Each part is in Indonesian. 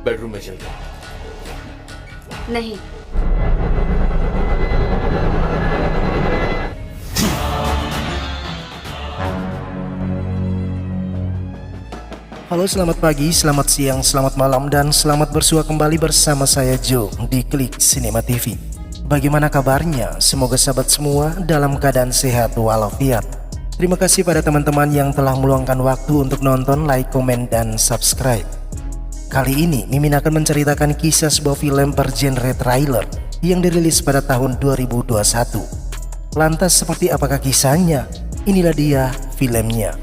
बेडरूम में चलते। नहीं। Halo, selamat pagi, selamat siang, selamat malam, dan selamat bersua kembali bersama saya Joe di Klik Cinema TV. Bagaimana kabarnya? Semoga sahabat semua dalam keadaan sehat walafiat. Terima kasih pada teman-teman yang telah meluangkan waktu untuk nonton, like, komen, dan subscribe. Kali ini Mimin akan menceritakan kisah sebuah film bergenre trailer yang dirilis pada tahun 2021. Lantas seperti apakah kisahnya? Inilah dia filmnya.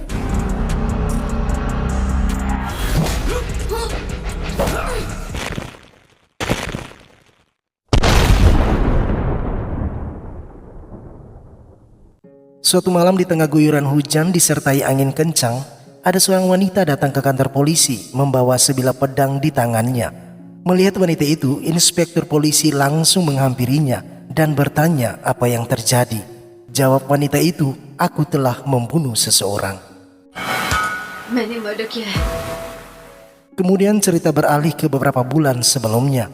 Suatu malam di tengah guyuran hujan disertai angin kencang, ada seorang wanita datang ke kantor polisi membawa sebilah pedang di tangannya. Melihat wanita itu, inspektur polisi langsung menghampirinya dan bertanya apa yang terjadi. Jawab wanita itu, "Aku telah membunuh seseorang." मैंने मर्डर किया है। Kemudian cerita beralih ke beberapa bulan sebelumnya,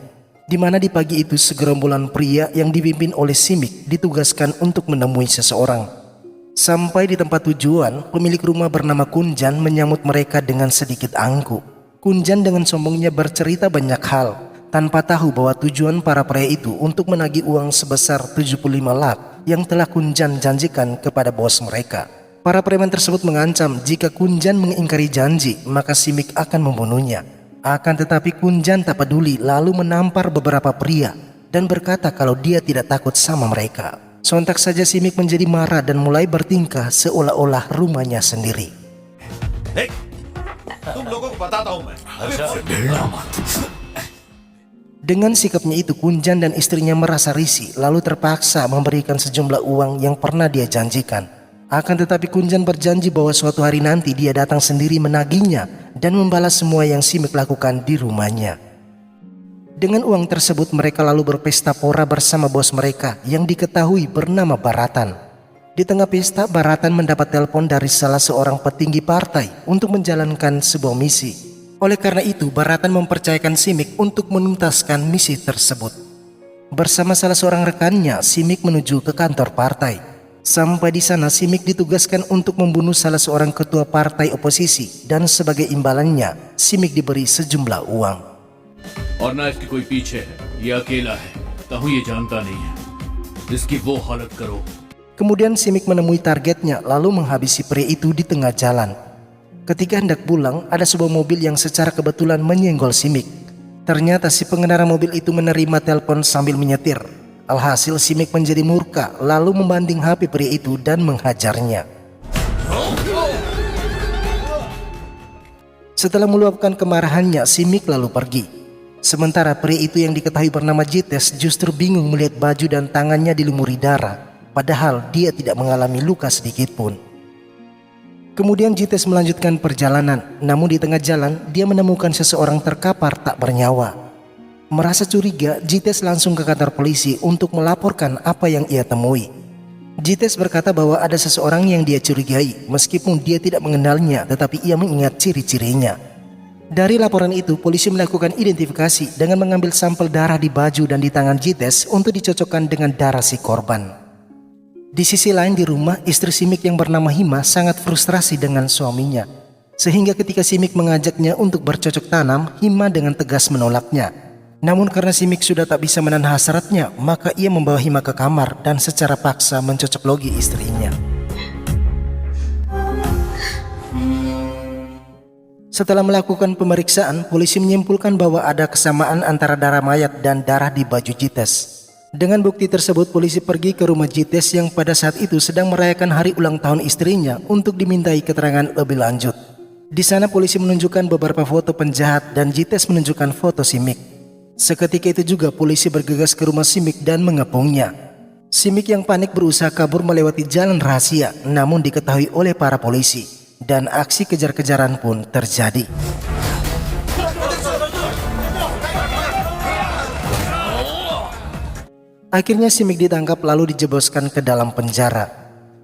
di mana di pagi itu segerombolan pria yang dipimpin oleh Simic ditugaskan untuk menemui seseorang. Sampai di tempat tujuan, pemilik rumah bernama Kunjan menyambut mereka dengan sedikit angkuh. Kunjan dengan sombongnya bercerita banyak hal, tanpa tahu bahwa tujuan para pria itu untuk menagih uang sebesar 75 lak yang telah Kunjan janjikan kepada bos mereka. Para preman tersebut mengancam jika Kunjan mengingkari janji, maka Simic akan membunuhnya. Akan tetapi Kunjan tak peduli, lalu menampar beberapa pria dan berkata kalau dia tidak takut sama mereka. Sontak saja Simic menjadi marah dan mulai bertingkah seolah-olah rumahnya sendiri. Hey, तुम लोगों को बताता हूं मैं। Dengan sikapnya itu, Kunjan dan istrinya merasa risih, lalu terpaksa memberikan sejumlah uang yang pernah dia janjikan. Akan tetapi Kunjan berjanji bahwa suatu hari nanti dia datang sendiri menagihnya dan membalas semua yang Simic lakukan di rumahnya. Dengan uang tersebut mereka lalu berpesta pora bersama bos mereka yang diketahui bernama Baratan. Di tengah pesta, Baratan mendapat telepon dari salah seorang petinggi partai untuk menjalankan sebuah misi. Oleh karena itu, Baratan mempercayakan Simic untuk menuntaskan misi tersebut. Bersama salah seorang rekannya, Simic menuju ke kantor partai. Sampai di sana, Simic ditugaskan untuk membunuh salah seorang ketua partai oposisi dan sebagai imbalannya, Simic diberi sejumlah uang. और ना इसके कोई पीछे है, ये अकेला है, ताहू ये जानता नहीं है। इसकी वो हालत करो। Kemudian Simic menemui targetnya lalu menghabisi pria itu di tengah jalan. Ketika hendak pulang, ada sebuah mobil yang secara kebetulan menyenggol Simic. Ternyata si pengendara mobil itu menerima telepon sambil menyetir. Alhasil Simic menjadi murka lalu membanting HP pria itu dan menghajarnya. Setelah meluapkan kemarahannya, Simic lalu pergi. Sementara pria itu yang diketahui bernama Jites justru bingung melihat baju dan tangannya dilumuri darah, padahal dia tidak mengalami luka sedikit pun. Kemudian Jites melanjutkan perjalanan, namun di tengah jalan dia menemukan seseorang terkapar tak bernyawa. Merasa curiga, Jites langsung ke kantor polisi untuk melaporkan apa yang ia temui. Jites berkata bahwa ada seseorang yang dia curigai, meskipun dia tidak mengenalnya, tetapi ia mengingat ciri-cirinya. Dari laporan itu, polisi melakukan identifikasi dengan mengambil sampel darah di baju dan di tangan Jites untuk dicocokkan dengan darah si korban. Di sisi lain di rumah, istri Simic yang bernama Hima sangat frustrasi dengan suaminya. Sehingga ketika Simic mengajaknya untuk bercocok tanam, Hima dengan tegas menolaknya. Namun karena Simic sudah tak bisa menahan hasratnya, maka ia membawa Hima ke kamar dan secara paksa mencocok logi istrinya. Setelah melakukan pemeriksaan, polisi menyimpulkan bahwa ada kesamaan antara darah mayat dan darah di baju Jites. Dengan bukti tersebut, polisi pergi ke rumah Jites yang pada saat itu sedang merayakan hari ulang tahun istrinya untuk dimintai keterangan lebih lanjut. Di sana polisi menunjukkan beberapa foto penjahat dan Jites menunjukkan foto Simic. Seketika itu juga polisi bergegas ke rumah Simic dan mengepungnya. Simic yang panik berusaha kabur melewati jalan rahasia, namun diketahui oleh para polisi. Dan aksi kejar-kejaran pun terjadi. Akhirnya Simic ditangkap lalu dijebloskan ke dalam penjara.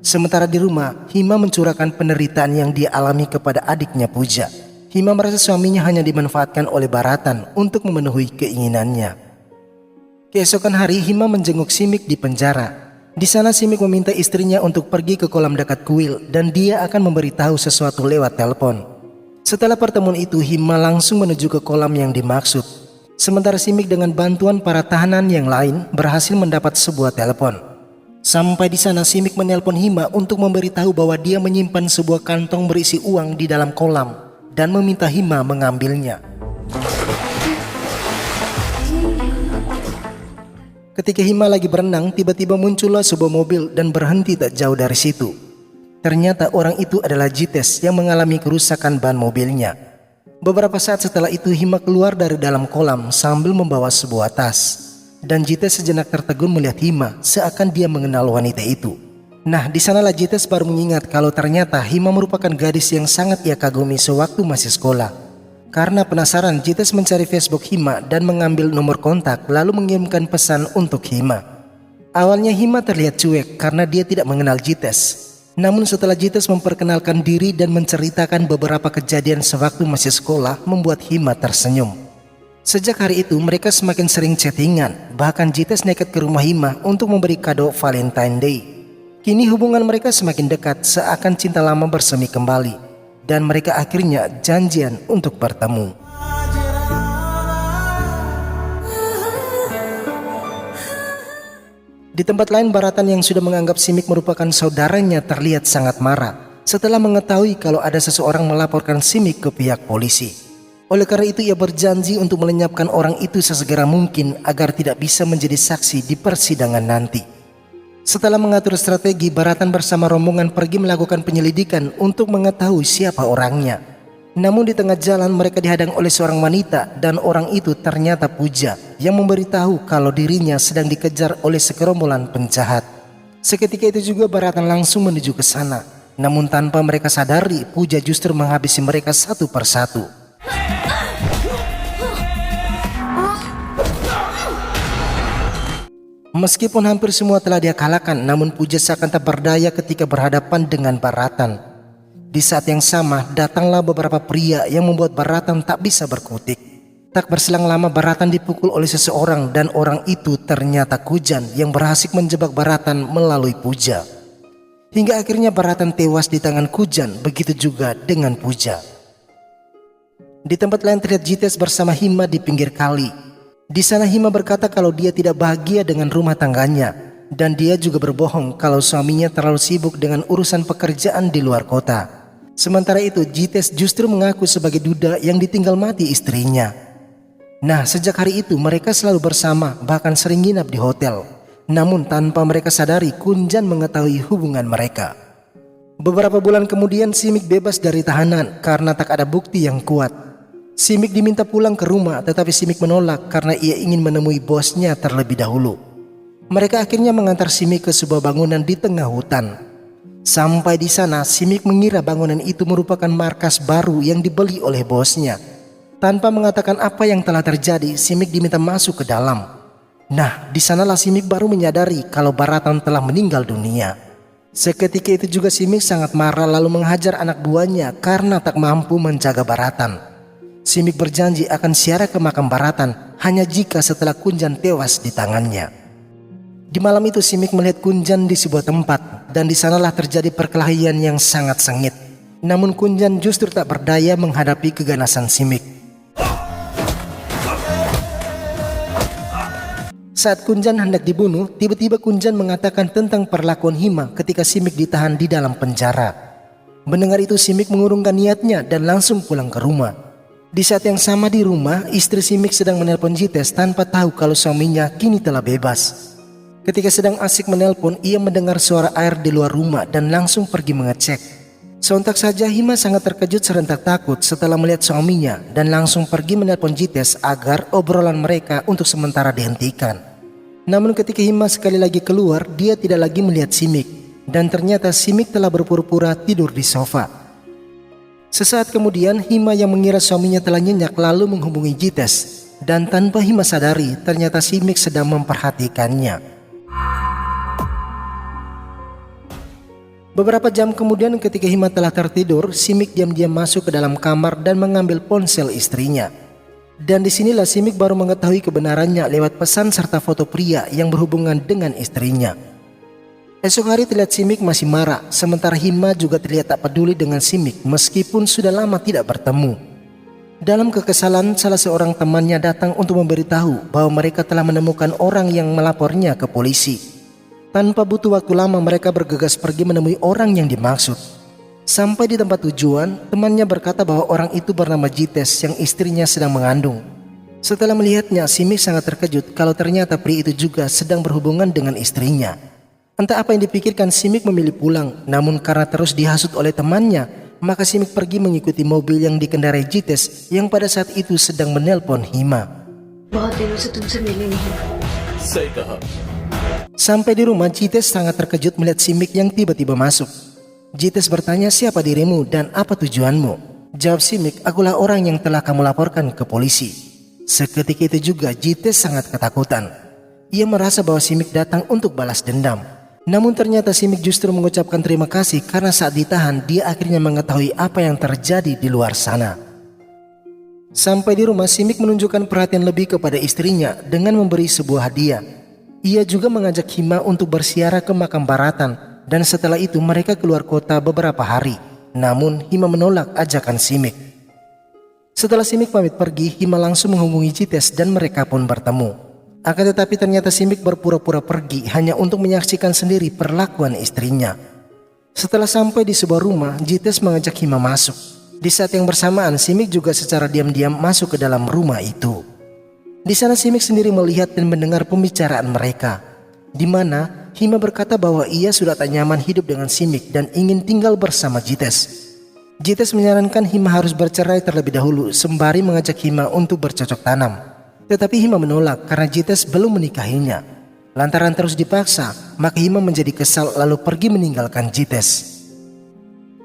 Sementara di rumah, Hima mencurahkan penderitaan yang dia alami kepada adiknya Puja. Hima merasa suaminya hanya dimanfaatkan oleh Baratan untuk memenuhi keinginannya. Keesokan hari, Hima menjenguk Simic di penjara. Di sana Simic meminta istrinya untuk pergi ke kolam dekat kuil dan dia akan memberitahu sesuatu lewat telepon. Setelah pertemuan itu, Hima langsung menuju ke kolam yang dimaksud. Sementara Simic dengan bantuan para tahanan yang lain berhasil mendapat sebuah telepon. Sampai di sana, Simic menelpon Hima untuk memberitahu bahwa dia menyimpan sebuah kantong berisi uang di dalam kolam dan meminta Hima mengambilnya. Ketika Hima lagi berenang, tiba-tiba muncullah sebuah mobil dan berhenti tak jauh dari situ. Ternyata orang itu adalah Jites yang mengalami kerusakan ban mobilnya. Beberapa saat setelah itu, Hima keluar dari dalam kolam sambil membawa sebuah tas. Dan Jites sejenak tertegun melihat Hima seakan dia mengenal wanita itu. Nah, di sanalah Jites baru mengingat kalau ternyata Hima merupakan gadis yang sangat ia kagumi sewaktu masih sekolah. Karena penasaran, Jites mencari Facebook Hima dan mengambil nomor kontak lalu mengirimkan pesan untuk Hima. Awalnya Hima terlihat cuek karena dia tidak mengenal Jites. Namun setelah Jites memperkenalkan diri dan menceritakan beberapa kejadian sewaktu masih sekolah membuat Hima tersenyum. Sejak hari itu mereka semakin sering chattingan. Bahkan Jites nekat ke rumah Hima untuk memberi kado Valentine Day. Kini hubungan mereka semakin dekat seakan cinta lama bersemi kembali. Dan mereka akhirnya janjian untuk bertemu. Di tempat lain, Baratan yang sudah menganggap Simic merupakan saudaranya terlihat sangat marah setelah mengetahui kalau ada seseorang melaporkan Simic ke pihak polisi. Oleh karena itu ia berjanji untuk melenyapkan orang itu sesegera mungkin agar tidak bisa menjadi saksi di persidangan nanti. Setelah mengatur strategi, Baratan bersama rombongan pergi melakukan penyelidikan untuk mengetahui siapa orangnya. Namun di tengah jalan mereka dihadang oleh seorang wanita dan orang itu ternyata Puja yang memberitahu kalau dirinya sedang dikejar oleh segerombolan penjahat. Seketika itu juga Baratan langsung menuju ke sana. Namun tanpa mereka sadari, Puja justru menghabisi mereka satu persatu. Meskipun hampir semua telah dia kalahkan, namun Puja seakan tak berdaya ketika berhadapan dengan Baratan. Di saat yang sama, datanglah beberapa pria yang membuat Baratan tak bisa berkutik. Tak berselang lama Baratan dipukul oleh seseorang dan orang itu ternyata Kujan yang berhasil menjebak Baratan melalui Puja. Hingga akhirnya Baratan tewas di tangan Kujan, begitu juga dengan Puja. Di tempat lain terlihat Jites bersama Hima di pinggir kali. Di sana Hima berkata kalau dia tidak bahagia dengan rumah tangganya dan dia juga berbohong kalau suaminya terlalu sibuk dengan urusan pekerjaan di luar kota. Sementara itu Jites justru mengaku sebagai duda yang ditinggal mati istrinya. Nah, sejak hari itu mereka selalu bersama, bahkan sering nginap di hotel. Namun tanpa mereka sadari, Kunjan mengetahui hubungan mereka. Beberapa bulan kemudian Simic bebas dari tahanan karena tak ada bukti yang kuat. Simic diminta pulang ke rumah, tetapi Simic menolak karena ia ingin menemui bosnya terlebih dahulu. Mereka akhirnya mengantar Simic ke sebuah bangunan di tengah hutan. Sampai di sana, Simic mengira bangunan itu merupakan markas baru yang dibeli oleh bosnya. Tanpa mengatakan apa yang telah terjadi, Simic diminta masuk ke dalam. Nah, di sanalah Simic baru menyadari kalau Baratan telah meninggal dunia. Seketika itu juga Simic sangat marah lalu menghajar anak buahnya karena tak mampu menjaga Baratan. Simic berjanji akan ziarah ke makam Baratan hanya jika setelah Kunjan tewas di tangannya. Di malam itu Simic melihat Kunjan di sebuah tempat dan di sanalah terjadi perkelahian yang sangat sengit. Namun Kunjan justru tak berdaya menghadapi keganasan Simic. Saat Kunjan hendak dibunuh, tiba-tiba Kunjan mengatakan tentang perlakuan Hima ketika Simic ditahan di dalam penjara. Mendengar itu Simic mengurungkan niatnya dan langsung pulang ke rumah. Di saat yang sama di rumah, istri Simic sedang menelpon Jites tanpa tahu kalau suaminya kini telah bebas. Ketika sedang asik menelpon, ia mendengar suara air di luar rumah dan langsung pergi mengecek. Sontak saja Hima sangat terkejut serentak takut setelah melihat suaminya dan langsung pergi menelpon Jites agar obrolan mereka untuk sementara dihentikan. Namun ketika Hima sekali lagi keluar, dia tidak lagi melihat Simic dan ternyata Simic telah berpura-pura tidur di sofa. Sesaat kemudian Hima yang mengira suaminya telah nyenyak lalu menghubungi Jites dan tanpa Hima sadari ternyata Simic sedang memperhatikannya. Beberapa jam kemudian ketika Hima telah tertidur, Simic diam-diam masuk ke dalam kamar dan mengambil ponsel istrinya. Dan disinilah Simic baru mengetahui kebenarannya lewat pesan serta foto pria yang berhubungan dengan istrinya. Esok hari terlihat Simic masih marah, sementara Hima juga terlihat tak peduli dengan Simic meskipun sudah lama tidak bertemu. Dalam kekesalan, salah seorang temannya datang untuk memberitahu bahwa mereka telah menemukan orang yang melapornya ke polisi. Tanpa butuh waktu lama mereka bergegas pergi menemui orang yang dimaksud. Sampai di tempat tujuan, temannya berkata bahwa orang itu bernama Jites yang istrinya sedang mengandung. Setelah melihatnya, Simic sangat terkejut kalau ternyata pria itu juga sedang berhubungan dengan istrinya. Entah apa yang dipikirkan, Simic memilih pulang, namun karena terus dihasut oleh temannya, maka Simic pergi mengikuti mobil yang dikendarai Jites yang pada saat itu sedang menelpon Hima. बहुत दिनों से तुमसे मिली नहीं। सही कहा। Sampai di rumah, Jites sangat terkejut melihat Simic yang tiba-tiba masuk. Jites bertanya, siapa dirimu dan apa tujuanmu? Jawab Simic, akulah orang yang telah kamu laporkan ke polisi. Seketika itu juga Jites sangat ketakutan. Ia merasa bahwa Simic datang untuk balas dendam. Namun ternyata Simic justru mengucapkan terima kasih karena saat ditahan dia akhirnya mengetahui apa yang terjadi di luar sana. Sampai di rumah, Simic menunjukkan perhatian lebih kepada istrinya dengan memberi sebuah hadiah. Ia juga mengajak Hima untuk bersiara ke makam Baratan dan setelah itu mereka keluar kota beberapa hari. Namun Hima menolak ajakan Simic. Setelah Simic pamit pergi, Hima langsung menghubungi Jites dan mereka pun bertemu. Akan tetapi ternyata Simic berpura-pura pergi hanya untuk menyaksikan sendiri perlakuan istrinya. Setelah sampai di sebuah rumah, Jites mengajak Hima masuk. Di saat yang bersamaan, Simic juga secara diam-diam masuk ke dalam rumah itu. Di sana Simic sendiri melihat dan mendengar pembicaraan mereka, di mana Hima berkata bahwa ia sudah tak nyaman hidup dengan Simic dan ingin tinggal bersama Jites. Jites menyarankan Hima harus bercerai terlebih dahulu sembari mengajak Hima untuk bercocok tanam. Tetapi Hima menolak karena Jites belum menikahinya. Lantaran terus dipaksa, maka Hima menjadi kesal lalu pergi meninggalkan Jites.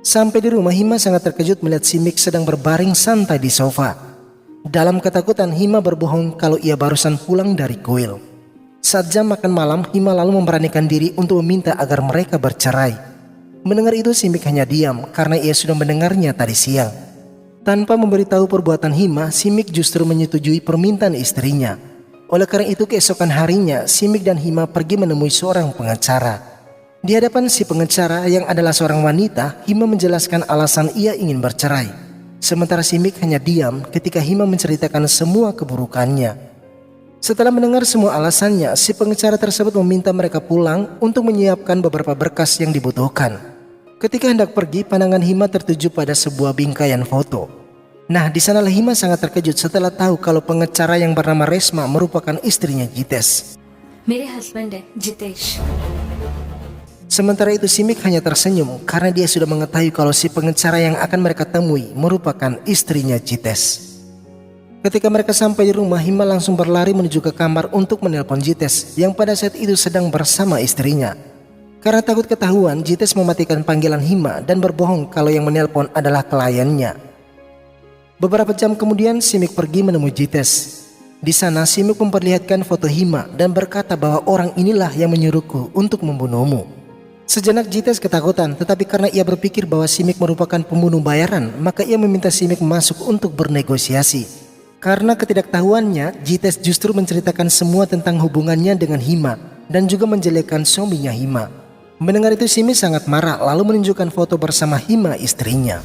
Sampai di rumah, Hima sangat terkejut melihat Simic sedang berbaring santai di sofa. Dalam ketakutan, Hima berbohong kalau ia barusan pulang dari kuil. Saat jam makan malam, Hima lalu memberanikan diri untuk meminta agar mereka bercerai. Mendengar itu, Simic hanya diam karena ia sudah mendengarnya tadi siang. Tanpa memberitahu perbuatan Hima, Simic justru menyetujui permintaan istrinya. Oleh karena itu, keesokan harinya, Simic dan Hima pergi menemui seorang pengacara. Di hadapan si pengacara yang adalah seorang wanita, Hima menjelaskan alasan ia ingin bercerai. Sementara Simic hanya diam ketika Hima menceritakan semua keburukannya. Setelah mendengar semua alasannya, si pengacara tersebut meminta mereka pulang untuk menyiapkan beberapa berkas yang dibutuhkan. Ketika hendak pergi, pandangan Hima tertuju pada sebuah bingkaian foto. Nah, di sanalah Hima sangat terkejut setelah tahu kalau pengacara yang bernama Resma merupakan istrinya Jites. मेरे हस्बैंड है Jitesh. Sementara itu Simic hanya tersenyum karena dia sudah mengetahui kalau si pengacara yang akan mereka temui merupakan istrinya Jites. Ketika mereka sampai di rumah, Hima langsung berlari menuju ke kamar untuk menelpon Jites yang pada saat itu sedang bersama istrinya. Karena takut ketahuan, Jites mematikan panggilan Hima dan berbohong kalau yang menelpon adalah kliennya. Beberapa jam kemudian Simic pergi menemui Jites. Di sana Simic memperlihatkan foto Hima dan berkata bahwa orang inilah yang menyuruhku untuk membunuhmu. Sejenak Jites ketakutan, tetapi karena ia berpikir bahwa Simic merupakan pembunuh bayaran, maka ia meminta Simic masuk untuk bernegosiasi. Karena ketidaktahuannya, Jites justru menceritakan semua tentang hubungannya dengan Hima dan juga menjelekkan suaminya Hima. Mendengar itu Simic sangat marah lalu menunjukkan foto bersama Hima istrinya.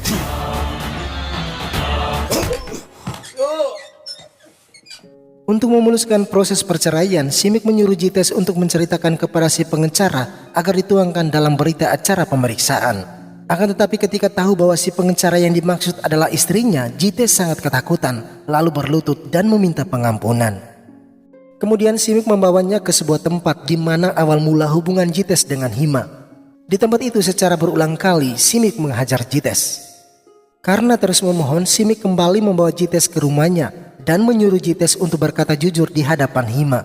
Untuk memuluskan proses perceraian, Simic menyuruh Jites untuk menceritakan kepada si pengacara agar dituangkan dalam berita acara pemeriksaan. Akan tetapi ketika tahu bahwa si pengacara yang dimaksud adalah istrinya, Jites sangat ketakutan, lalu berlutut dan meminta pengampunan. Kemudian Simic membawanya ke sebuah tempat di mana awal mula hubungan Jites dengan Hima. Di tempat itu secara berulang kali Simic menghajar Jites. Karena terus memohon, Simic kembali membawa Jites ke rumahnya dan menyuruh Jites untuk berkata jujur di hadapan Hima.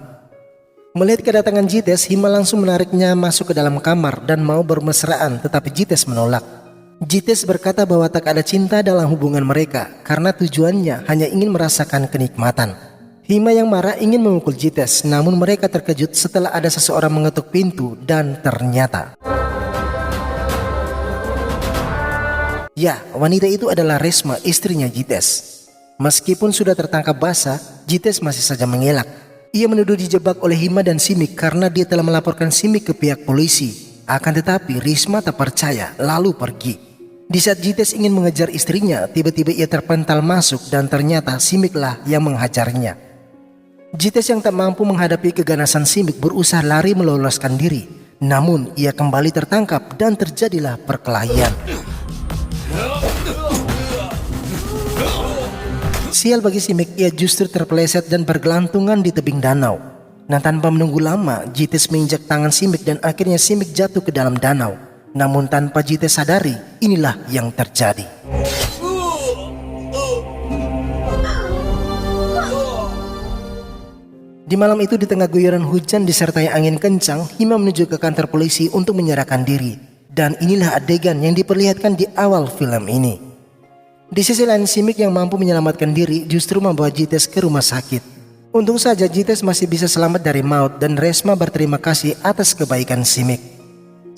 Melihat kedatangan Jites, Hima langsung menariknya masuk ke dalam kamar dan mau bermesraan, tetapi Jites menolak. Jites berkata bahwa tak ada cinta dalam hubungan mereka karena tujuannya hanya ingin merasakan kenikmatan. Hima yang marah ingin memukul Jites, namun mereka terkejut setelah ada seseorang mengetuk pintu dan ternyata Ya, wanita itu adalah Resma, istrinya Jites. Meskipun sudah tertangkap basah, Jites masih saja mengelak. Ia menuduh dijebak oleh Hima dan Simik karena dia telah melaporkan Simik ke pihak polisi. Akan tetapi Risma tak percaya lalu pergi. Di saat Jites ingin mengejar istrinya, tiba-tiba ia terpental masuk dan ternyata Simiklah yang menghajarnya. Jites yang tak mampu menghadapi keganasan Simik berusaha lari meloloskan diri. Namun ia kembali tertangkap dan terjadilah perkelahian. Sial bagi Simik, ia justru terpeleset dan bergelantungan di tebing danau. Nah, tanpa menunggu lama, Jites menginjak tangan Simik dan akhirnya Simik jatuh ke dalam danau. Namun tanpa Jites sadari, inilah yang terjadi. Di malam itu, di tengah guyuran hujan disertai angin kencang, Hima menuju ke kantor polisi untuk menyerahkan diri. Dan inilah adegan yang diperlihatkan di awal film ini. Di sisi lain, Simik yang mampu menyelamatkan diri justru membawa Jites ke rumah sakit. Untung saja Jites masih bisa selamat dari maut dan Resma berterima kasih atas kebaikan Simik.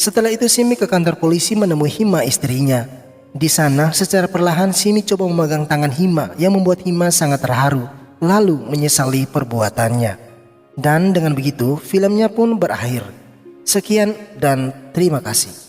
Setelah itu Simik ke kantor polisi menemui Hima, istrinya. Di sana secara perlahan Simik coba memegang tangan Hima yang membuat Hima sangat terharu, lalu menyesali perbuatannya. Dan dengan begitu filmnya pun berakhir. Sekian dan terima kasih.